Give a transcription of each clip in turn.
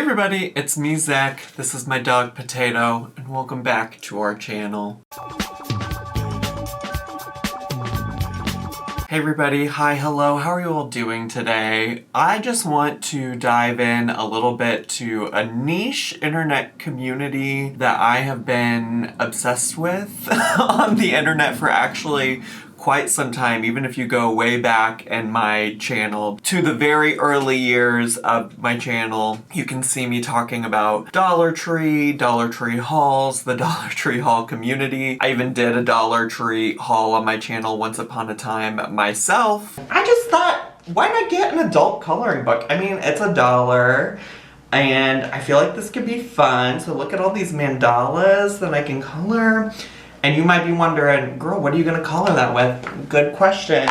everybody, it's me, Zach. This is my dog, Potato, and welcome back to our channel. Hey everybody, hi, hello, how are you all doing today? I just want to dive in a little bit to a niche internet community that I have been obsessed with on the internet for actually quite some time, even if you go way back in my channel to the very early years of my channel. You can see me talking about Dollar Tree hauls, the Dollar Tree haul community. I even did a Dollar Tree haul on my channel once upon a time myself. I just thought, why not get an adult coloring book? I mean, it's $1. And I feel like this could be fun. So look at all these mandalas that I can color. And you might be wondering, girl, what are you gonna color that with? Good question.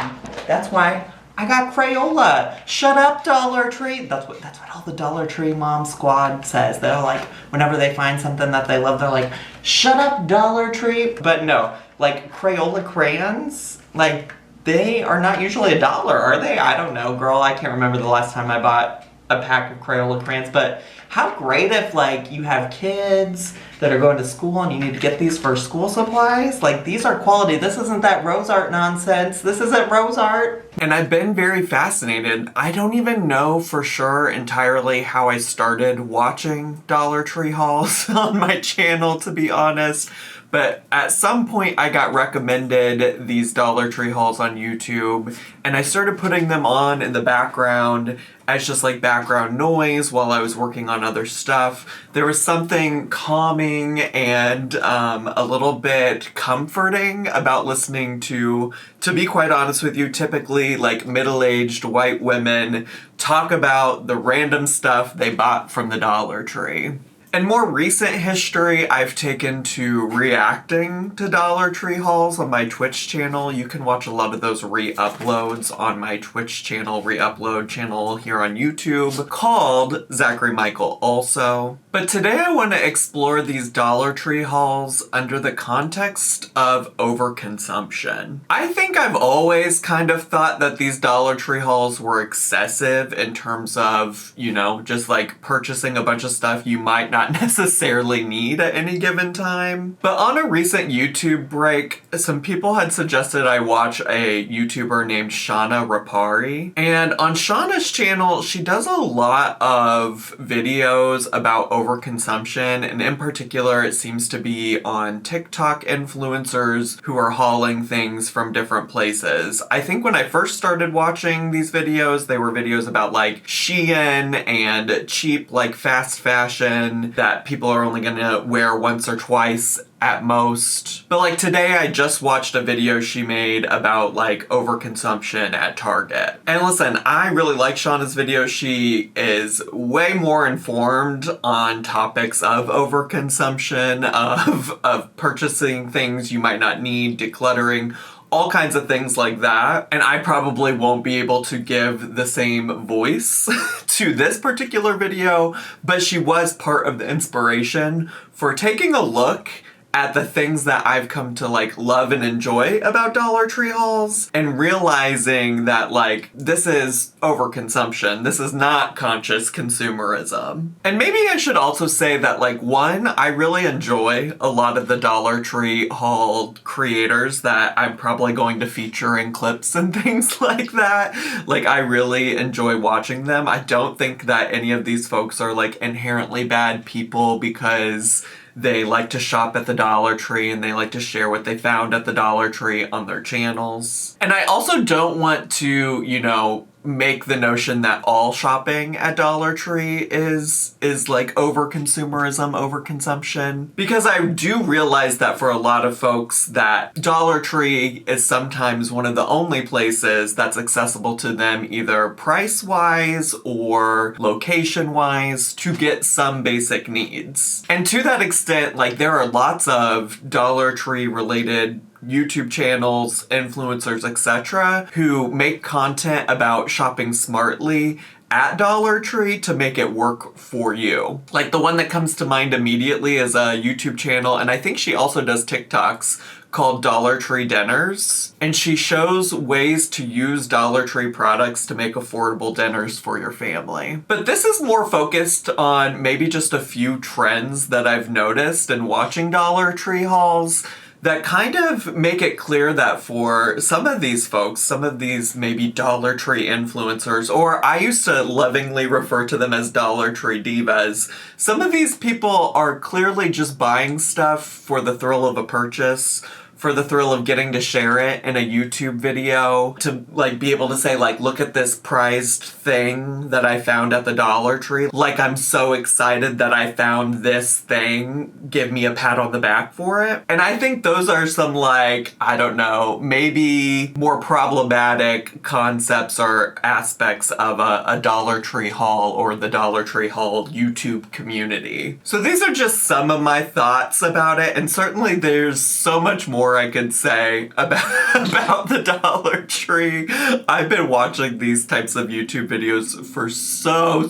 That's why I got Crayola. Shut up, Dollar Tree. That's what all the Dollar Tree mom squad says. They're like, whenever they find something that they love, they're like, shut up, Dollar Tree. But no, like Crayola crayons, like they are not usually $1, are they? I don't know, girl. I can't remember the last time I bought a pack of Crayola crayons, but how great if like you have kids that are going to school and you need to get these for school supplies. Like, these are quality. This isn't that rose art nonsense. This isn't rose art. And I've been very fascinated. I don't even know for sure entirely how I started watching Dollar Tree hauls on my channel, to be honest. But at some point I got recommended these Dollar Tree hauls on YouTube, and I started putting them on in the background as just like background noise while I was working on other stuff. There was something calming and a little bit comforting about listening to be quite honest with you, typically like middle-aged white women talk about the random stuff they bought from the Dollar Tree. In more recent history, I've taken to reacting to Dollar Tree hauls on my Twitch channel. You can watch a lot of those re-uploads on my Twitch channel, re-upload channel here on YouTube, called Zachary Michael also. But today I want to explore these Dollar Tree hauls under the context of overconsumption. I think I've always kind of thought that these Dollar Tree hauls were excessive in terms of, you know, just like purchasing a bunch of stuff you might not necessarily need at any given time. But on a recent YouTube break, some people had suggested I watch a YouTuber named Shauna Rapari. And on Shauna's channel, she does a lot of videos about overconsumption, and in particular, it seems to be on TikTok influencers who are hauling things from different places. I think when I first started watching these videos, they were videos about like Shein and cheap like fast fashion that people are only gonna wear once or twice at most. But like today I just watched a video she made about like overconsumption at Target. And listen, I really like Shauna's video. She is way more informed on topics of overconsumption, of purchasing things you might not need, decluttering, all kinds of things like that. And I probably won't be able to give the same voice to this particular video, but she was part of the inspiration for taking a look at the things that I've come to like love and enjoy about Dollar Tree hauls, and realizing that like this is overconsumption. This is not conscious consumerism. And maybe I should also say that like one, I really enjoy a lot of the Dollar Tree haul creators that I'm probably going to feature in clips and things like that. Like I really enjoy watching them. I don't think that any of these folks are like inherently bad people because they like to shop at the Dollar Tree and they like to share what they found at the Dollar Tree on their channels. And I also don't want to, you know, make the notion that all shopping at Dollar Tree is like overconsumerism, overconsumption. Because I do realize that for a lot of folks that Dollar Tree is sometimes one of the only places that's accessible to them either price-wise or location-wise to get some basic needs. And to that extent, like there are lots of Dollar Tree related YouTube channels, influencers, etc., who make content about shopping smartly at Dollar Tree to make it work for you. Like the one that comes to mind immediately is a YouTube channel, and I think she also does TikToks, called Dollar Tree Dinners. And she shows ways to use Dollar Tree products to make affordable dinners for your family. But this is more focused on maybe just a few trends that I've noticed in watching Dollar Tree hauls that kind of make it clear that for some of these folks, some of these maybe Dollar Tree influencers, or I used to lovingly refer to them as Dollar Tree divas, some of these people are clearly just buying stuff for the thrill of a purchase, for the thrill of getting to share it in a YouTube video, to like be able to say like, look at this prized thing that I found at the Dollar Tree. Like, I'm so excited that I found this thing. Give me a pat on the back for it. And I think those are some like, I don't know, maybe more problematic concepts or aspects of a Dollar Tree haul or the Dollar Tree haul YouTube community. So these are just some of my thoughts about it, and certainly there's so much more I could say about the Dollar Tree. I've been watching these types of YouTube videos for so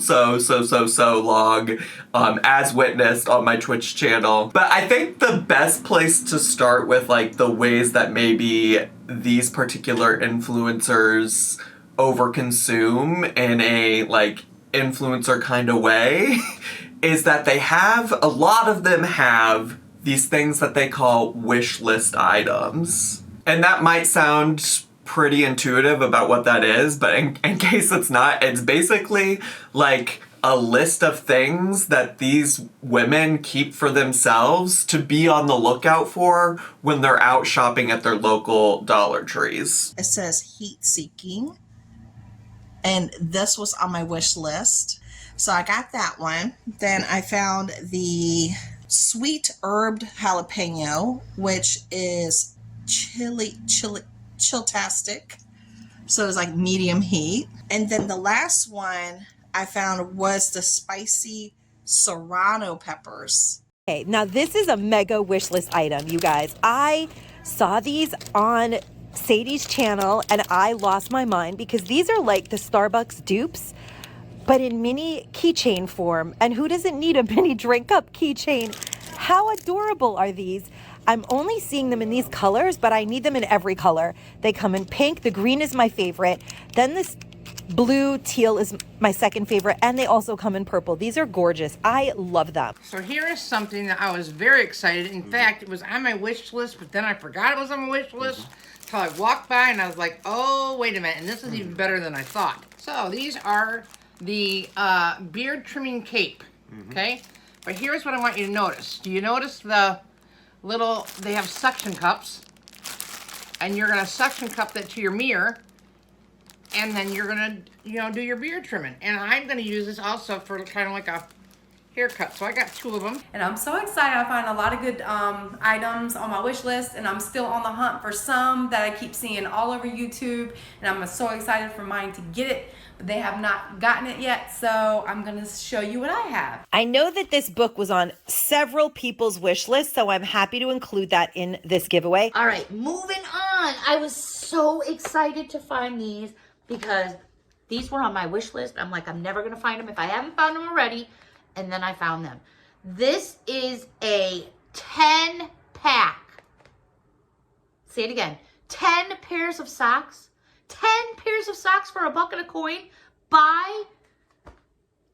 long, as witnessed on my Twitch channel. But I think the best place to start with like the ways that maybe these particular influencers overconsume in a like influencer kind of way is that a lot of them have these things that they call wish list items. And that might sound pretty intuitive about what that is, but in case it's not, it's basically like a list of things that these women keep for themselves to be on the lookout for when they're out shopping at their local Dollar Trees. It says heat seeking, and this was on my wish list. So I got that one. Then I found the sweet herbed jalapeno, which is chilltastic. So it's like medium heat. And then the last one I found was the spicy serrano peppers. Okay, now this is a mega wish list item, you guys. I saw these on Sadie's channel and I lost my mind because these are like the Starbucks dupes, but in mini keychain form. And who doesn't need a mini drink cup keychain? How adorable are these? I'm only seeing them in these colors, but I need them in every color. They come in pink. The green is my favorite. Then this blue teal is my second favorite. And they also come in purple. These are gorgeous. I love them. So here is something that I was very excited. In fact, it was on my wish list, but then I forgot it was on my wish list. Until I walked by and I was like, oh, wait a minute. And this is even better than I thought. So these are the beard trimming cape, okay? But here's what I want you to notice. Do you notice the little, they have suction cups, and you're gonna suction cup that to your mirror, and then you're gonna, do your beard trimming. And I'm gonna use this also for kind of like a haircut. So I got 2 of them. And I'm so excited. I find a lot of good items on my wish list, and I'm still on the hunt for some that I keep seeing all over YouTube, and I'm so excited for mine to get it, but they have not gotten it yet, so I'm gonna show you what I have. I know that this book was on several people's wish lists, so I'm happy to include that in this giveaway. All right, moving on. I was so excited to find these because these were on my wish list. I'm like, I'm never gonna find them if I haven't found them already. And then I found them. This is a 10-pack. Say it again. 10 pairs of socks. 10 pairs of socks for $1.50 by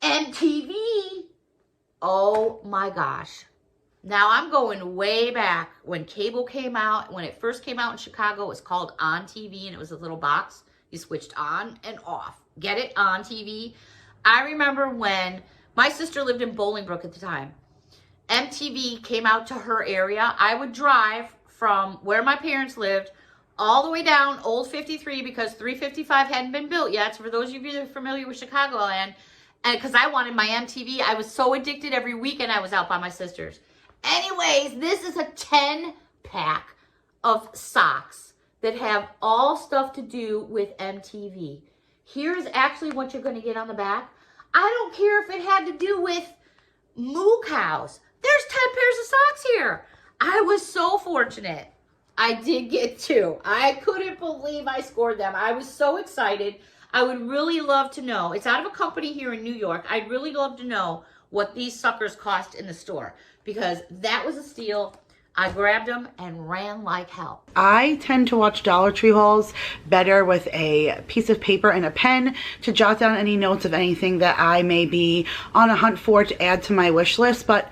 MTV. Oh my gosh. Now I'm going way back when cable came out. When it first came out in Chicago, it was called On TV, and it was a little box. You switched on and off. Get it? On TV. I remember when my sister lived in Bolingbrook at the time. MTV came out to her area. I would drive from where my parents lived all the way down Old 53 because 355 hadn't been built yet. So for those of you that are familiar with Chicagoland, and because I wanted my MTV, I was so addicted every weekend I was out by my sister's. Anyways, this is a 10-pack of socks that have all stuff to do with MTV. Here's actually what you're going to get on the back. I don't care if it had to do with moo cows. There's 10 pairs of socks here. I was so fortunate. I did get 2. I couldn't believe I scored them. I was so excited. I would really love to know. It's out of a company here in New York. I'd really love to know what these suckers cost in the store, because that was a steal. I grabbed them and ran like hell. I tend to watch Dollar Tree hauls better with a piece of paper and a pen to jot down any notes of anything that I may be on a hunt for to add to my wish list. But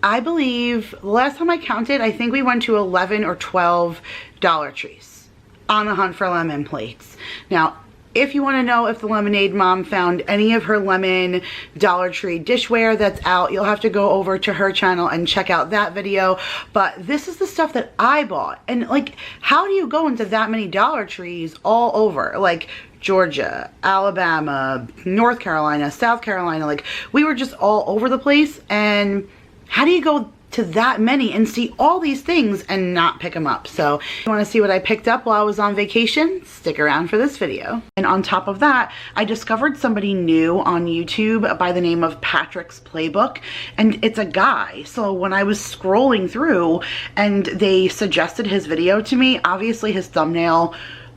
I believe the last time I counted, I think we went to 11 or 12 Dollar Trees on a hunt for lemon plates. Now, if you want to know if the Lemonade Mom found any of her lemon Dollar Tree dishware that's out, you'll have to go over to her channel and check out that video. But this is the stuff that I bought. And like, how do you go into that many Dollar Trees all over? Like Georgia, Alabama, North Carolina, South Carolina. Like, we were just all over the place. And how do you go to that many and see all these things and not pick them up? So if you want to see what I picked up while I was on vacation, stick around for this video. And on top of that, I discovered somebody new on YouTube by the name of Patrick's Playbook, and it's a guy. So when I was scrolling through and they suggested his video to me, obviously his thumbnail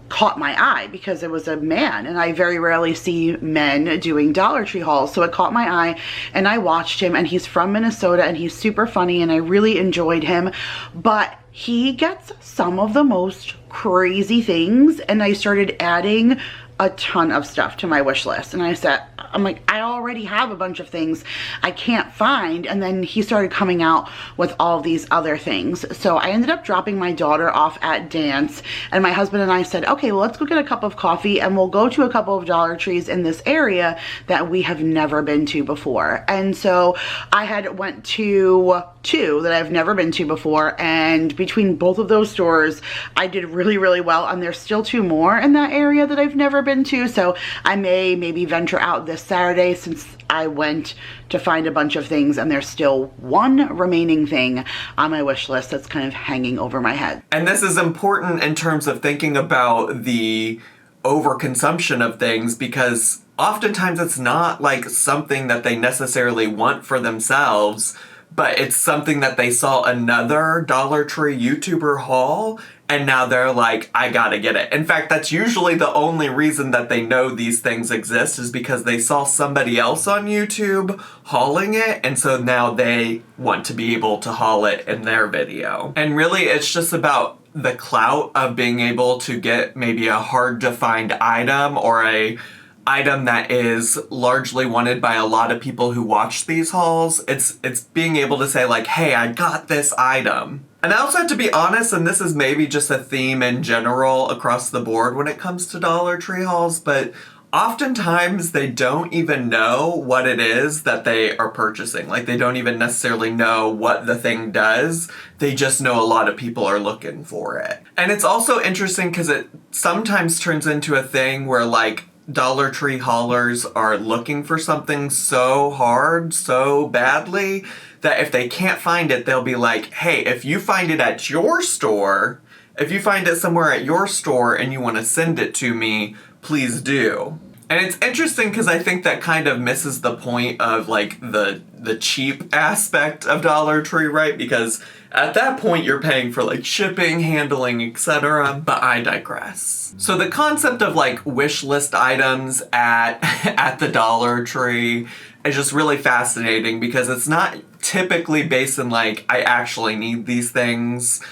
caught my eye because it was a man, and I very rarely see men doing Dollar Tree hauls, so it caught my eye and I watched him. And he's from Minnesota and he's super funny and I really enjoyed him, but he gets some of the most crazy things, and I started adding a ton of stuff to my wish list. And I'm like, I already have a bunch of things I can't find. And then he started coming out with all these other things. So I ended up dropping my daughter off at dance, and my husband and I said, okay, well, let's go get a cup of coffee and we'll go to a couple of Dollar Trees in this area that we have never been to before. And so I had went to two that I've never been to before, and between both of those stores I did really, really well. And there's still two more in that area that I've never been to, so I may maybe venture out this Saturday, since I went to find a bunch of things and there's still one remaining thing on my wish list that's kind of hanging over my head. And this is important in terms of thinking about the overconsumption of things, because oftentimes it's not like something that they necessarily want for themselves, but it's something that they saw another Dollar Tree YouTuber haul, and now they're like, I gotta get it. In fact, that's usually the only reason that they know these things exist, is because they saw somebody else on YouTube hauling it, and so now they want to be able to haul it in their video. And really, it's just about the clout of being able to get maybe a hard to find item, or a item that is largely wanted by a lot of people who watch these hauls. It's being able to say like, hey, I got this item. And I also have to be honest, and this is maybe just a theme in general across the board when it comes to Dollar Tree hauls, but oftentimes they don't even know what it is that they are purchasing. Like, they don't even necessarily know what the thing does. They just know a lot of people are looking for it. And it's also interesting because it sometimes turns into a thing where like Dollar Tree haulers are looking for something so hard, so badly, that if they can't find it, they'll be like, hey, if you find it at your store, if you find it somewhere at your store and you want to send it to me, please do. And it's interesting because I think that kind of misses the point of like the cheap aspect of Dollar Tree, right? Because at that point you're paying for like shipping, handling, etc. But I digress. So the concept of like wish list items at the Dollar Tree is just really fascinating, because it's not typically based in like, I actually need these things.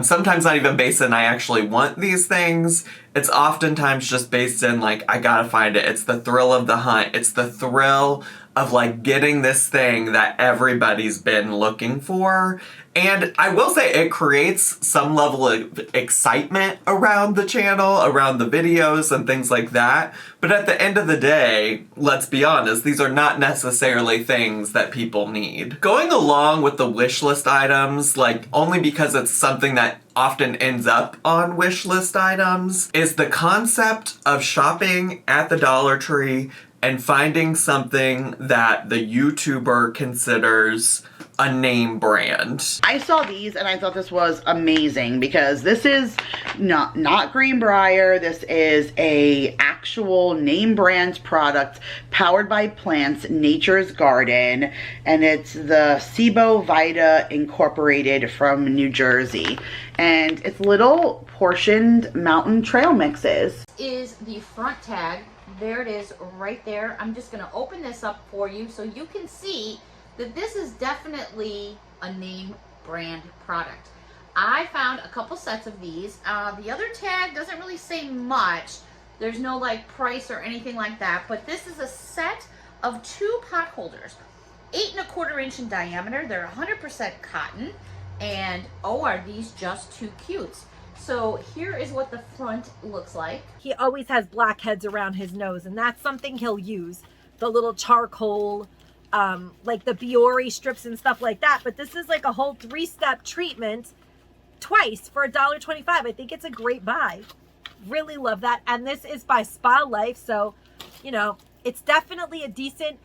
Sometimes not even based in I actually want these things. It's oftentimes just based in like, I gotta find it. It's the thrill of the hunt. It's the thrill of like getting this thing that everybody's been looking for. And I will say it creates some level of excitement around the channel, around the videos and things like that. But at the end of the day, let's be honest, these are not necessarily things that people need. Going along with the wish list items, like only because it's something that often ends up on wish list items, is the concept of shopping at the Dollar Tree and finding something that the YouTuber considers a name brand. I saw these and I thought this was amazing, because this is not Greenbrier. This is a actual name brand product powered by plants, Nature's Garden, and it's the Cibo Vita Incorporated from New Jersey, and it's little portioned mountain trail mixes. Is the front tag There it is right there. I'm just gonna open this up for you so you can see that this is definitely a name brand product. I found a couple sets of these. The other tag doesn't really say much. There's no like price or anything like that, but this is a set of 2 pot holders, 8 1/4 inch in diameter. They're 100% cotton, and oh, are these just too cute. So here is what the front looks like. He always has blackheads around his nose, and that's something he'll use. The little charcoal, like the Biore strips and stuff like that. But this is like a whole 3-step treatment twice for $1.25. I think it's a great buy. Really love that. And this is by Spa Life, so you know it's definitely a decent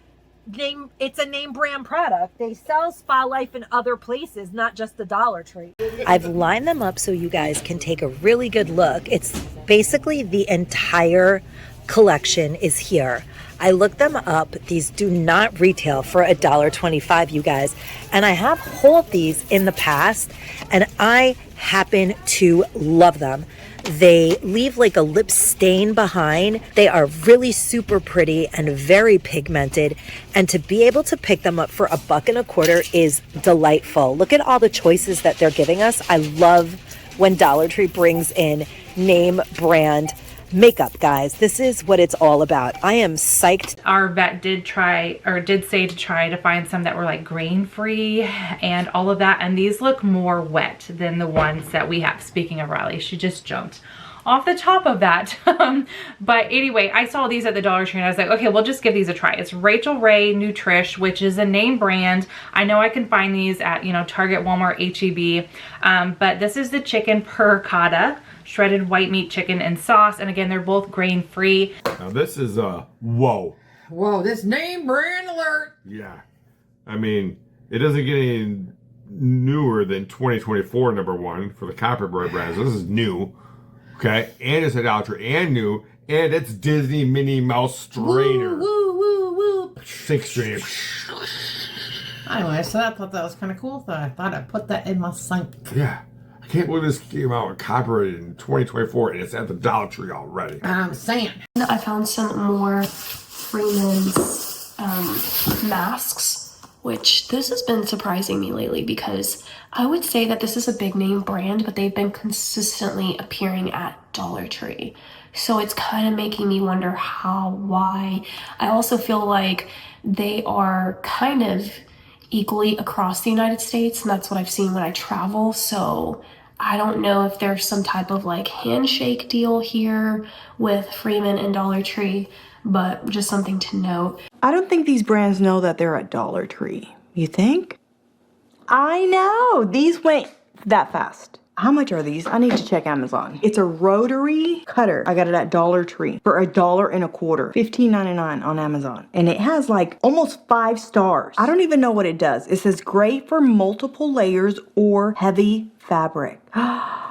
name. It's a name brand product. They sell Spa Life in other places, not just the Dollar Tree. I've lined them up so you guys can take a really good look. It's basically the entire collection is here. I looked them up. These do not retail for $1.25, you guys. And I have hauled these in the past, and I happen to love them. They leave like a lip stain behind. They are really super pretty and very pigmented. And to be able to pick them up for $1.25 is delightful. Look at all the choices that they're giving us. I love when Dollar Tree brings in name brand makeup, guys. This is what it's all about. I am psyched. Our vet did say to try to find some that were like grain free and all of that, and these look more wet than the ones that we have. Speaking of Riley, she just jumped off the top of that. But anyway, I saw these at the Dollar Tree and I was like, okay, we'll just give these a try. It's Rachel Ray Nutrish, which is a name brand. I know I can find these at, you know, Target, Walmart, HEB. But this is the chicken percotta, shredded white meat chicken and sauce. And again, they're both grain free. Now this is whoa. Whoa, this name brand alert. Yeah. I mean, it doesn't get any newer than 2024, number one, for the Copperboy brands. This is new. Okay, and it's a Dollar Tree and new, and it's Disney Minnie Mouse strainer. Woo, woo, woo. 6-string. Anyway, so I thought that was kind of cool, so I thought I'd put that in my sink. Yeah. I can't believe this came out with copyrighted in 2024 and it's at the Dollar Tree already. I'm saying. I found some more Freeman's masks, which this has been surprising me lately because I would say that this is a big name brand, but they've been consistently appearing at Dollar Tree. So it's kind of making me wonder why. I also feel like they are kind of equally across the United States, and that's what I've seen when I travel. So I don't know if there's some type of like handshake deal here with Freeman and Dollar Tree, but just something to note. I don't think these brands know that they're at Dollar Tree. You think? I know, these went that fast. How much are these? I need to check Amazon. It's a rotary cutter. I got it at Dollar Tree for $1.25. $15.99 on Amazon. And it has like almost 5 stars. I don't even know what it does. It says great for multiple layers or heavy fabric.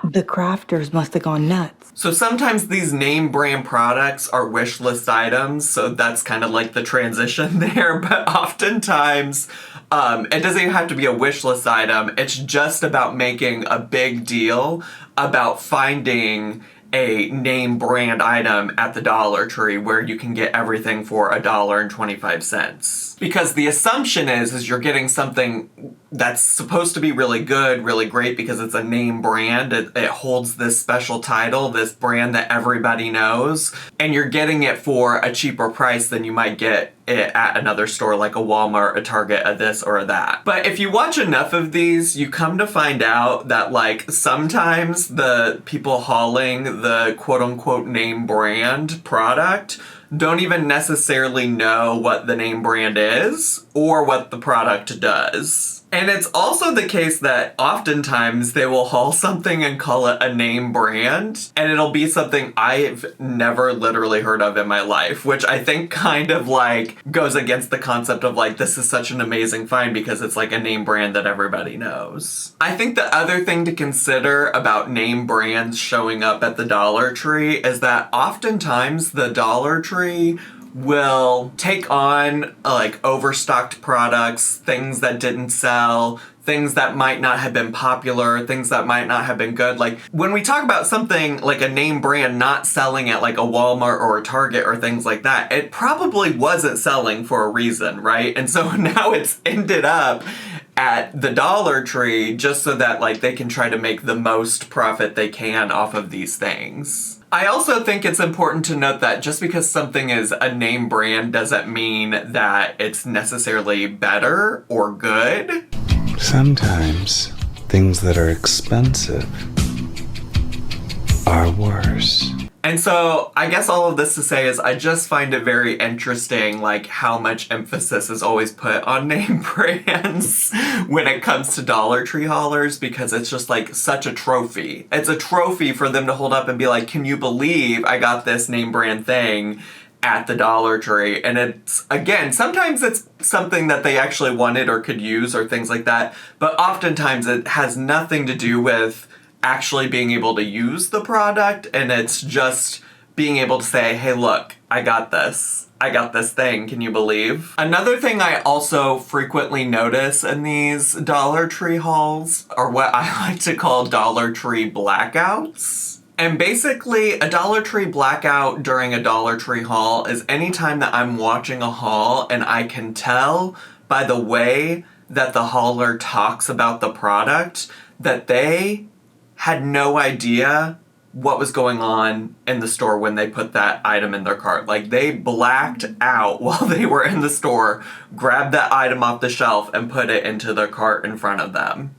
The crafters must have gone nuts. So sometimes these name brand products are wish list items, so that's kind of like the transition there, but oftentimes it doesn't even have to be a wish list item. It's just about making a big deal about finding a name brand item at the Dollar Tree where you can get everything for $1.25. Because the assumption is you're getting something that's supposed to be really good, really great because it's a name brand. It holds this special title, this brand that everybody knows, and you're getting it for a cheaper price than you might get it at another store like a Walmart, a Target, a this or a that. But if you watch enough of these, you come to find out that like sometimes the people hauling the quote-unquote name brand product don't even necessarily know what the name brand is or what the product does. And it's also the case that oftentimes they will haul something and call it a name brand, and it'll be something I've never literally heard of in my life, which I think kind of like goes against the concept of like, this is such an amazing find because it's like a name brand that everybody knows. I think the other thing to consider about name brands showing up at the Dollar Tree is that oftentimes the Dollar Tree will take on like overstocked products, things that didn't sell, things that might not have been popular, things that might not have been good. Like when we talk about something like a name brand not selling at like a Walmart or a Target or things like that, it probably wasn't selling for a reason, right? And so now it's ended up at the Dollar Tree just so that like they can try to make the most profit they can off of these things. I also think it's important to note that just because something is a name brand doesn't mean that it's necessarily better or good. Sometimes things that are expensive are worse. And so I guess all of this to say is I just find it very interesting like how much emphasis is always put on name brands when it comes to Dollar Tree haulers, because it's just like such a trophy. It's a trophy for them to hold up and be like, can you believe I got this name brand thing at the Dollar Tree? And it's, again, sometimes it's something that they actually wanted or could use or things like that, but oftentimes it has nothing to do with actually being able to use the product, and it's just being able to say, hey, look, I got this thing, can you believe? Another thing I also frequently notice in these Dollar Tree hauls are what I like to call Dollar Tree blackouts. And basically, a Dollar Tree blackout during a Dollar Tree haul is anytime that I'm watching a haul and I can tell by the way that the hauler talks about the product that they had no idea what was going on in the store when they put that item in their cart. Like, they blacked out while they were in the store, grabbed that item off the shelf, and put it into their cart in front of them.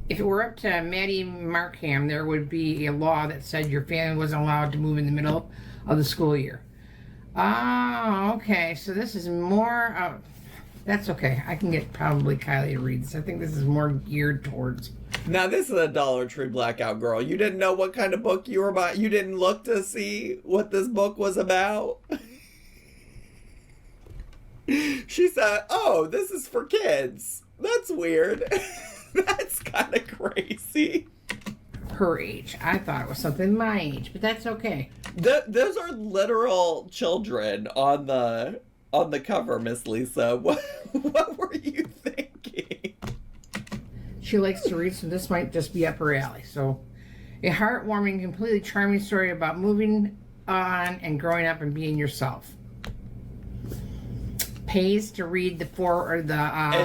If it were up to Maddie Markham, there would be a law that said your family wasn't allowed to move in the middle of the school year. Oh, okay. So this is more... that's okay. I can get probably Kylie to read this. I think this is more geared towards... Now, this is a Dollar Tree blackout, girl. You didn't know what kind of book you were about? You didn't look to see what this book was about? She said, oh, this is for kids. That's weird. That's kind of crazy. Her age. I thought it was something my age, but that's okay. Those are literal children on the cover, Miss Lisa. What were you thinking? She likes to read, so this might just be up her alley. So, a heartwarming, completely charming story about moving on and growing up and being yourself. Pays to read it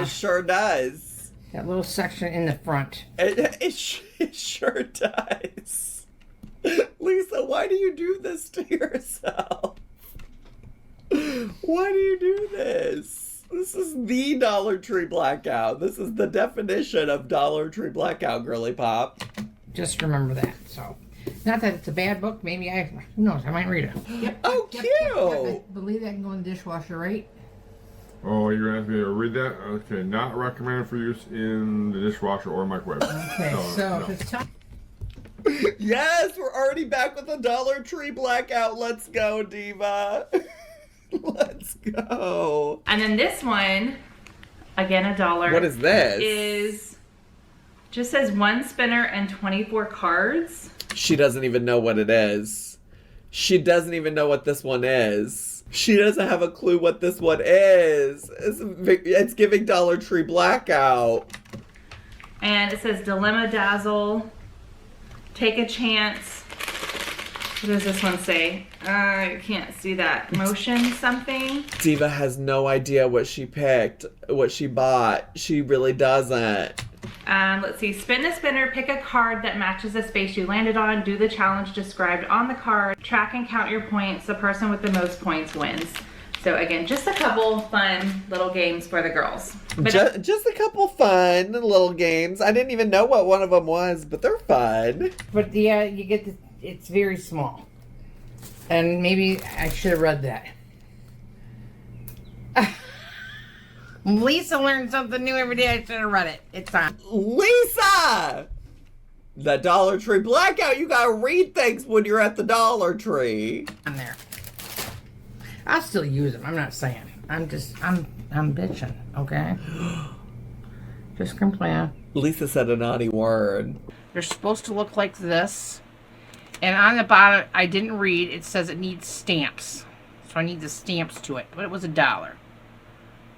sure does. That little section in the front. It sure does. Lisa, why do you do this to yourself? Why do you do this? This is the Dollar Tree blackout. This is the definition of Dollar Tree blackout, girly pop. Just remember that. So, not that it's a bad book. Maybe who knows? I might read it. Yep. Oh, Yep. cute. I believe that can go in the dishwasher, right? Oh, you're asking me to read that? Okay, not recommended for use in the dishwasher or microwave. Okay, No. it's time. Yes, we're already back with the Dollar Tree blackout. Let's go, Diva. Let's go. And then this one, again, $1. What is this? Is just says 1 spinner and 24 cards. She doesn't even know what it is. She doesn't even know what this one is. She doesn't have a clue what this one is. It's giving Dollar Tree blackout. And it says Dilemma Dazzle, Take a Chance. What does this one say? I can't see that. Motion something. Diva has no idea what she picked, what she bought. She really doesn't. Let's see. Spin a spinner, pick a card that matches the space you landed on, do the challenge described on the card, track and count your points. The person with the most points wins. So again, just a couple fun little games for the girls. Just a couple fun little games. I didn't even know what one of them was, but they're fun. But yeah, you get it's very small. And maybe I should have read that. Lisa learns something new every day. I should have read it. It's on. Lisa! The Dollar Tree blackout. You gotta read things when you're at the Dollar Tree. On there. I'll still use them. I'm not saying. I'm bitching, okay? Just complain. Lisa said a naughty word. They're supposed to look like this. And on the bottom, I didn't read, it says it needs stamps. so I need the stamps to it. But it was $1.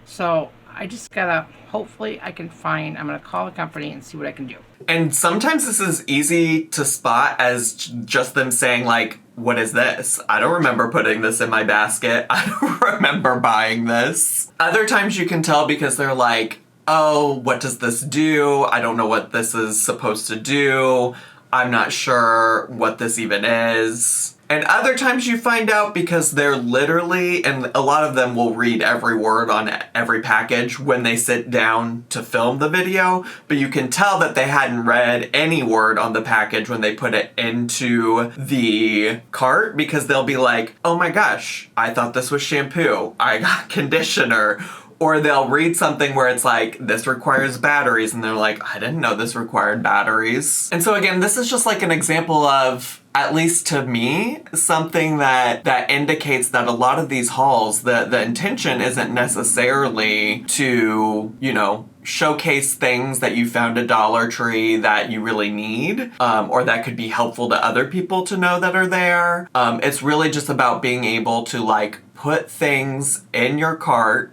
So I just gotta, hopefully I can find, I'm gonna call the company and see what I can do. And sometimes this is easy to spot as just them saying like, what is this? I don't remember putting this in my basket. I don't remember buying this. Other times you can tell because they're like, oh, what does this do? I don't know what this is supposed to do. I'm not sure what this even is. And other times you find out because they're literally, and a lot of them will read every word on every package when they sit down to film the video, but you can tell that they hadn't read any word on the package when they put it into the cart, because they'll be like, oh my gosh, I thought this was shampoo. I got conditioner. Or they'll read something where it's like, this requires batteries, and they're like, I didn't know this required batteries. And so again, this is just like an example of, at least to me, something that indicates that a lot of these hauls, the intention isn't necessarily to, you know, showcase things that you found at Dollar Tree that you really need, or that could be helpful to other people to know that are there. It's really just about being able to like put things in your cart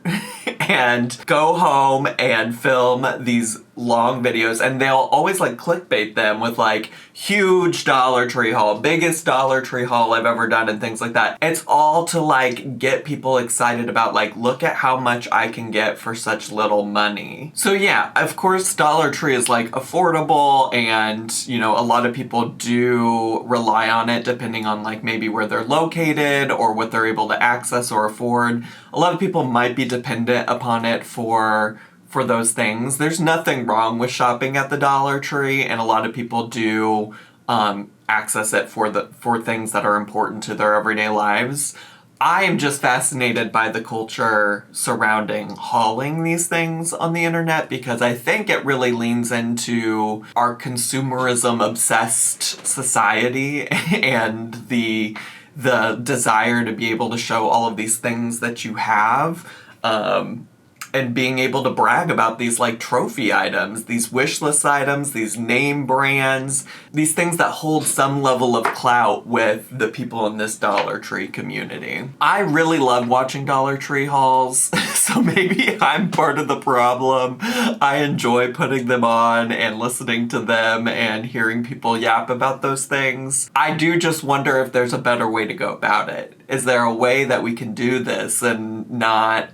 and go home and film these long videos, and they'll always like clickbait them with like huge Dollar Tree haul, biggest Dollar Tree haul I've ever done, and things like that. It's all to like get people excited about like, look at how much I can get for such little money. So yeah, of course Dollar Tree is like affordable, and you know, a lot of people do rely on it depending on like maybe where they're located or what they're able to access or afford. A lot of people might be dependent upon it for those things. There's nothing wrong with shopping at the Dollar Tree, and a lot of people do access it for things that are important to their everyday lives. I am just fascinated by the culture surrounding hauling these things on the internet, because I think it really leans into our consumerism obsessed society and the desire to be able to show all of these things that you have, and being able to brag about these like trophy items, these wish list items, these name brands, these things that hold some level of clout with the people in this Dollar Tree community. I really love watching Dollar Tree hauls, so maybe I'm part of the problem. I enjoy putting them on and listening to them and hearing people yap about those things. I do just wonder if there's a better way to go about it. Is there a way that we can do this and not,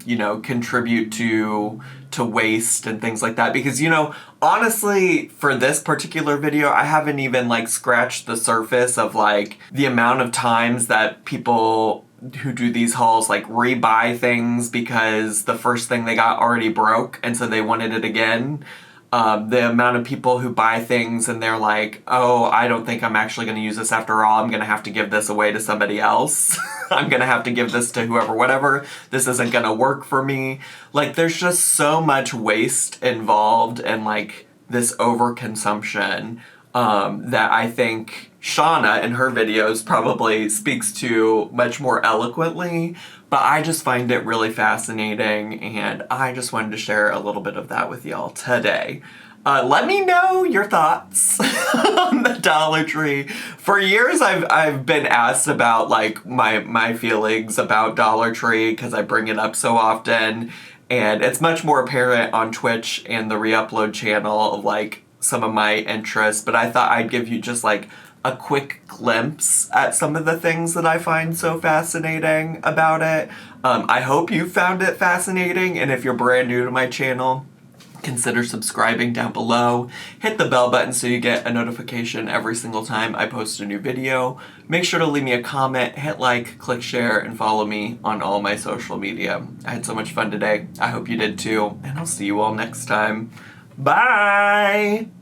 you know, contribute to waste and things like that? Because, you know, honestly, for this particular video, I haven't even like scratched the surface of like the amount of times that people who do these hauls like rebuy things because the first thing they got already broke and so they wanted it again. The amount of people who buy things and they're like, oh, I don't think I'm actually going to use this after all. I'm going to have to give this away to somebody else. I'm going to have to give this to whoever, whatever. This isn't going to work for me. Like, there's just so much waste involved and like this overconsumption that I think Shauna in her videos probably speaks to much more eloquently. But I just find it really fascinating, and I just wanted to share a little bit of that with y'all today. Let me know your thoughts on the Dollar Tree. For years, I've been asked about like my feelings about Dollar Tree because I bring it up so often, and it's much more apparent on Twitch and the Reupload channel of like some of my interests. But I thought I'd give you just like a quick glimpse at some of the things that I find so fascinating about it. I hope you found it fascinating, and if you're brand new to my channel, consider subscribing down below. Hit the bell button so you get a notification every single time I post a new video. Make sure to leave me a comment, hit like, click share, and follow me on all my social media. I had so much fun today. I hope you did too, and I'll see you all next time. Bye!